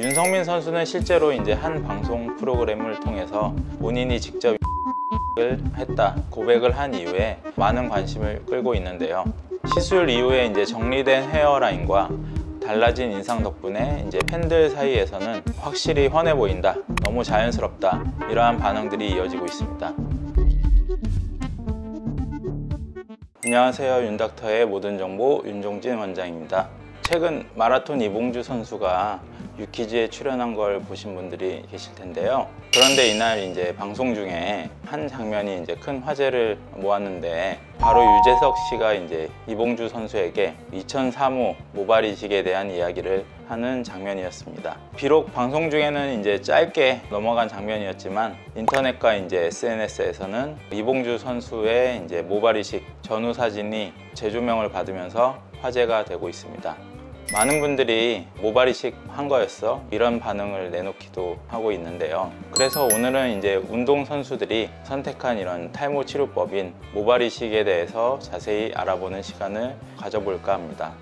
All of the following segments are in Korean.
윤성민 선수는 실제로 이제 한 방송 프로그램을 통해서 본인이 직접 을 했다 고백을 한 이후에 많은 관심을 끌고 있는데요. 시술 이후에 이제 정리된 헤어라인과 달라진 인상 덕분에 이제 팬들 사이에서는 확실히 훤해 보인다, 너무 자연스럽다, 이러한 반응들이 이어지고 있습니다. 안녕하세요, 윤닥터의 모든 정보 윤종진 원장입니다. 최근 마라톤 이봉주 선수가 유퀴즈에 출연한 걸 보신 분들이 계실 텐데요. 그런데 이날 이제 방송 중에 한 장면이 이제 큰 화제를 모았는데, 바로 유재석 씨가 이제 이봉주 선수에게 2003호 모발이식에 대한 이야기를 하는 장면이었습니다. 비록 방송 중에는 이제 짧게 넘어간 장면이었지만 인터넷과 이제 SNS에서는 이봉주 선수의 이제 모발이식 전후 사진이 재조명을 받으면서 화제가 되고 있습니다. 많은 분들이 모발이식 한 거였어? 이런 반응을 내놓기도 하고 있는데요. 그래서 오늘은 이제 운동선수들이 선택한 이런 탈모 치료법인 모발이식에 대해서 자세히 알아보는 시간을 가져볼까 합니다.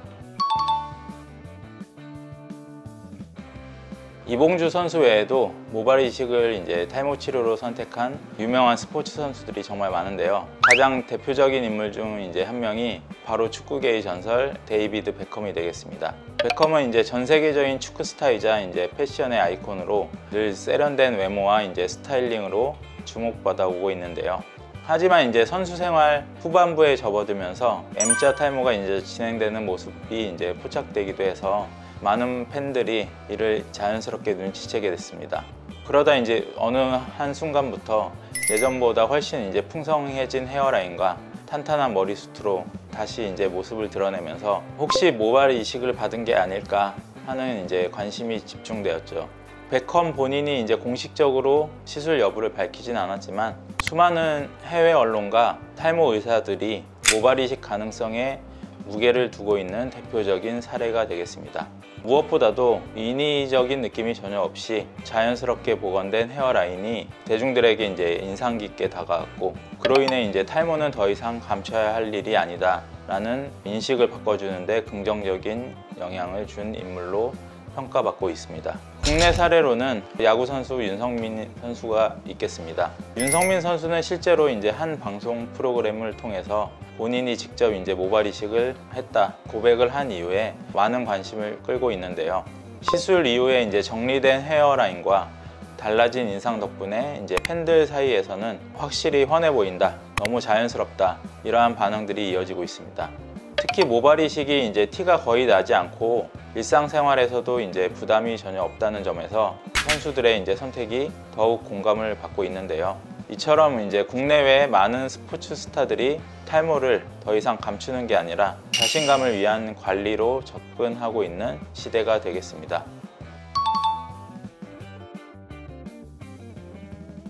이봉주 선수 외에도 모발이식을 이제 탈모 치료로 선택한 유명한 스포츠 선수들이 정말 많은데요. 가장 대표적인 인물 중 이제 한 명이 바로 축구계의 전설 데이비드 베컴이 되겠습니다. 베컴은 이제 전 세계적인 축구 스타이자 이제 패션의 아이콘으로 늘 세련된 외모와 이제 스타일링으로 주목받아 오고 있는데요. 하지만 이제 선수 생활 후반부에 접어들면서 M자 탈모가 이제 진행되는 모습이 이제 포착되기도 해서 많은 팬들이 이를 자연스럽게 눈치채게 됐습니다. 그러다 이제 어느 한 순간부터 예전보다 훨씬 이제 풍성해진 헤어라인과 탄탄한 머리숱으로 다시 이제 모습을 드러내면서 혹시 모발 이식을 받은 게 아닐까 하는 이제 관심이 집중되었죠. 베컴 본인이 이제 공식적으로 시술 여부를 밝히진 않았지만 수많은 해외 언론과 탈모 의사들이 모발 이식 가능성에 무게를 두고 있는 대표적인 사례가 되겠습니다. 무엇보다도 인위적인 느낌이 전혀 없이 자연스럽게 복원된 헤어라인이 대중들에게 이제 인상 깊게 다가왔고, 그로 인해 이제 탈모는 더 이상 감춰야 할 일이 아니다 라는 인식을 바꿔주는데 긍정적인 영향을 준 인물로 평가받고 있습니다. 국내 사례로는 야구선수 윤성민 선수가 있겠습니다. 윤성민 선수는 실제로 이제 한 방송 프로그램을 통해서 본인이 직접 이제 모발이식을 했다 고백을 한 이후에 많은 관심을 끌고 있는데요. 시술 이후에 이제 정리된 헤어라인과 달라진 인상 덕분에 이제 팬들 사이에서는 확실히 훤해 보인다, 너무 자연스럽다, 이러한 반응들이 이어지고 있습니다. 특히 모발이식이 이제 티가 거의 나지 않고 일상생활에서도 이제 부담이 전혀 없다는 점에서 선수들의 이제 선택이 더욱 공감을 받고 있는데요. 이처럼 이제 국내외의 많은 스포츠 스타들이 탈모를 더 이상 감추는 게 아니라 자신감을 위한 관리로 접근하고 있는 시대가 되겠습니다.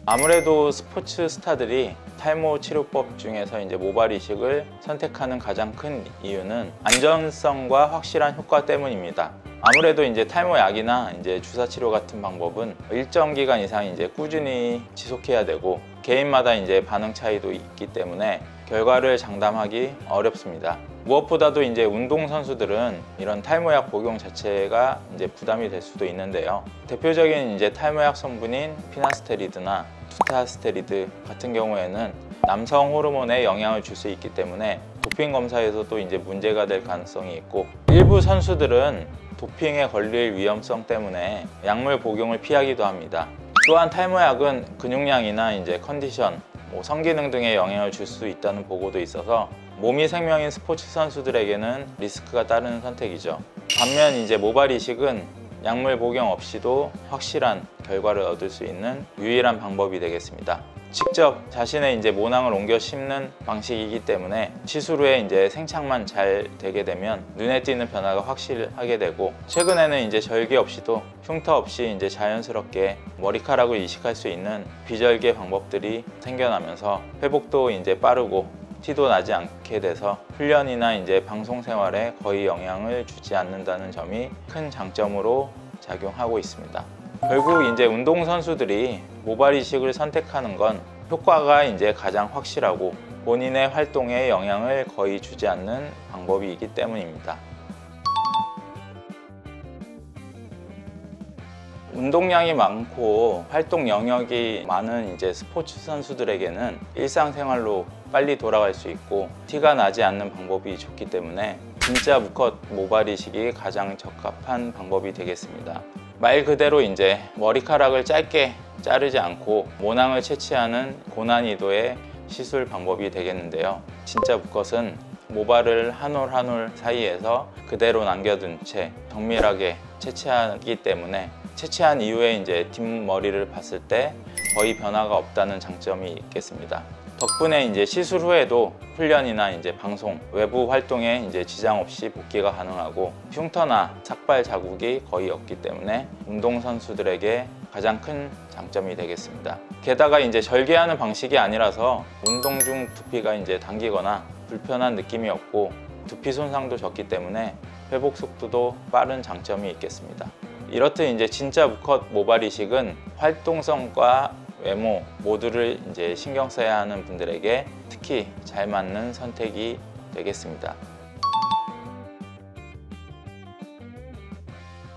아무래도 스포츠 스타들이 탈모 치료법 중에서 이제 모발이식을 선택하는 가장 큰 이유는 안전성과 확실한 효과 때문입니다. 아무래도 이제 탈모약이나 이제 주사 치료 같은 방법은 일정 기간 이상 이제 꾸준히 지속해야 되고 개인마다 이제 반응 차이도 있기 때문에 결과를 장담하기 어렵습니다. 무엇보다도 이제 운동선수들은 이런 탈모약 복용 자체가 이제 부담이 될 수도 있는데요. 대표적인 이제 탈모약 성분인 피나스테리드나 투타스테리드 같은 경우에는 남성 호르몬에 영향을 줄 수 있기 때문에 도핑 검사에서도 이제 문제가 될 가능성이 있고, 일부 선수들은 도핑에 걸릴 위험성 때문에 약물 복용을 피하기도 합니다. 또한 탈모약은 근육량이나 이제 컨디션, 성기능 등에 영향을 줄 수 있다는 보고도 있어서 몸이 생명인 스포츠 선수들에게는 리스크가 따르는 선택이죠. 반면 이제 모발이식은 약물 복용 없이도 확실한 결과를 얻을 수 있는 유일한 방법이 되겠습니다. 직접 자신의 이제 모낭을 옮겨 심는 방식이기 때문에 시술 후에 이제 생착만 잘 되게 되면 눈에 띄는 변화가 확실하게 되고, 최근에는 이제 절개 없이도 흉터 없이 이제 자연스럽게 머리카락을 이식할 수 있는 비절개 방법들이 생겨나면서 회복도 이제 빠르고 티도 나지 않게 돼서 훈련이나 이제 방송 생활에 거의 영향을 주지 않는다는 점이 큰 장점으로 작용하고 있습니다. 결국 이제 운동선수들이 모발이식을 선택하는 건 효과가 이제 가장 확실하고 본인의 활동에 영향을 거의 주지 않는 방법이기 때문입니다. 운동량이 많고 활동 영역이 많은 이제 스포츠 선수들에게는 일상생활로 빨리 돌아갈 수 있고 티가 나지 않는 방법이 좋기 때문에 진짜 무컷 모발 이식이 가장 적합한 방법이 되겠습니다. 말 그대로 이제 머리카락을 짧게 자르지 않고 모낭을 채취하는 고난이도의 시술 방법이 되겠는데요. 진짜 무컷은 모발을 한 올 한 올 사이에서 그대로 남겨둔 채 정밀하게 채취하기 때문에 채취한 이후에 이제 뒷머리를 봤을 때 거의 변화가 없다는 장점이 있겠습니다. 덕분에 이제 시술 후에도 훈련이나 이제 방송, 외부 활동에 이제 지장 없이 복귀가 가능하고 흉터나 삭발 자국이 거의 없기 때문에 운동선수들에게 가장 큰 장점이 되겠습니다. 게다가 이제 절개하는 방식이 아니라서 운동 중 두피가 이제 당기거나 불편한 느낌이 없고 두피 손상도 적기 때문에 회복 속도도 빠른 장점이 있겠습니다. 이렇듯 이제 진짜 무컷 모발 이식은 활동성과 외모 모두를 이제 신경 써야 하는 분들에게 특히 잘 맞는 선택이 되겠습니다.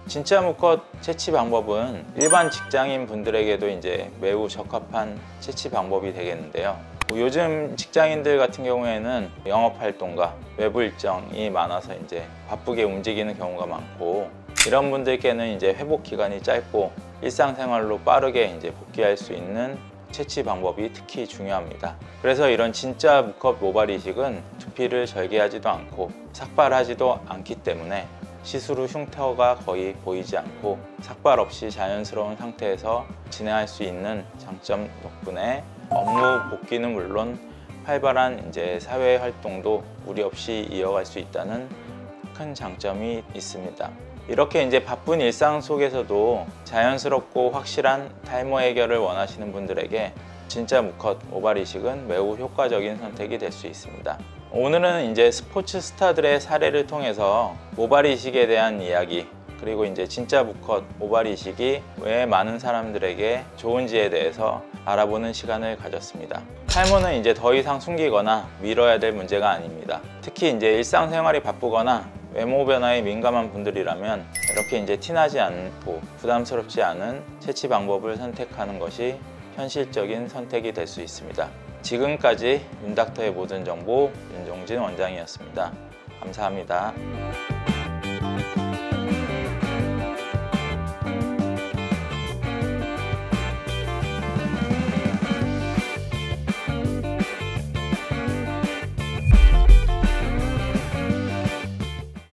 진짜 무컷 채취 방법은 일반 직장인 분들에게도 이제 매우 적합한 채취 방법이 되겠는데요. 요즘 직장인들 같은 경우에는 영업 활동과 외부 일정이 많아서 이제 바쁘게 움직이는 경우가 많고 이런 분들께는 이제 회복 기간이 짧고 일상생활로 빠르게 이제 복귀할 수 있는 채취 방법이 특히 중요합니다. 그래서 이런 진짜 무컷 모발 이식은 두피를 절개하지도 않고 삭발하지도 않기 때문에 시술 후 흉터가 거의 보이지 않고 삭발 없이 자연스러운 상태에서 진행할 수 있는 장점 덕분에 업무 복귀는 물론 활발한 이제 사회 활동도 무리 없이 이어갈 수 있다는 큰 장점이 있습니다. 이렇게 이제 바쁜 일상 속에서도 자연스럽고 확실한 탈모 해결을 원하시는 분들에게 진짜 무컷 모발 이식은 매우 효과적인 선택이 될 수 있습니다. 오늘은 이제 스포츠 스타들의 사례를 통해서 모발 이식에 대한 이야기 그리고 이제 진짜 무컷 모발 이식이 왜 많은 사람들에게 좋은지에 대해서 알아보는 시간을 가졌습니다. 탈모는 이제 더 이상 숨기거나 미뤄야 될 문제가 아닙니다. 특히 이제 일상생활이 바쁘거나 외모 변화에 민감한 분들이라면 이렇게 이제 티나지 않고 부담스럽지 않은 채취 방법을 선택하는 것이 현실적인 선택이 될 수 있습니다. 지금까지 윤닥터의 모든 정보 윤종진 원장이었습니다. 감사합니다.